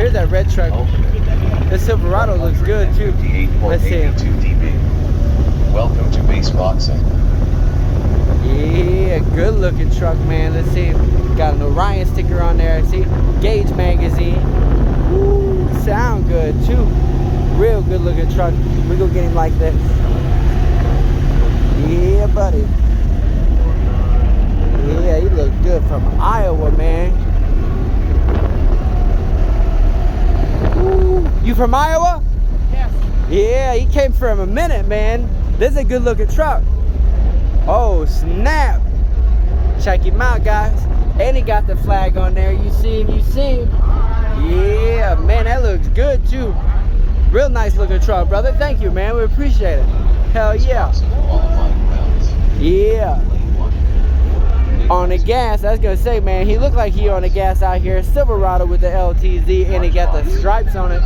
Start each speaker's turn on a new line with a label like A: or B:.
A: Here's that red truck. The Silverado looks good too. Let's see him.
B: Welcome to base boxing.
A: Yeah, good looking truck, man. Let's see. Got an Orion sticker on there. See, Gauge magazine. Ooh, sound good too. Real good looking truck. We gonna get him like this. Yeah, buddy. Yeah, he looks good from Iowa, man. Ooh, you from Iowa?
C: Yes.
A: Yeah, he came from a minute, man. This is a good looking truck. Oh, snap. Check him out, guys. And he got the flag on there. You see him, you see him. Yeah, man, that looks good too. Real nice looking truck, brother. Thank you, man. We appreciate it. Hell yeah. Yeah. On the gas, I was gonna say, man, he looked like he on the gas out here. Silverado with the LTZ, and he got the stripes on it.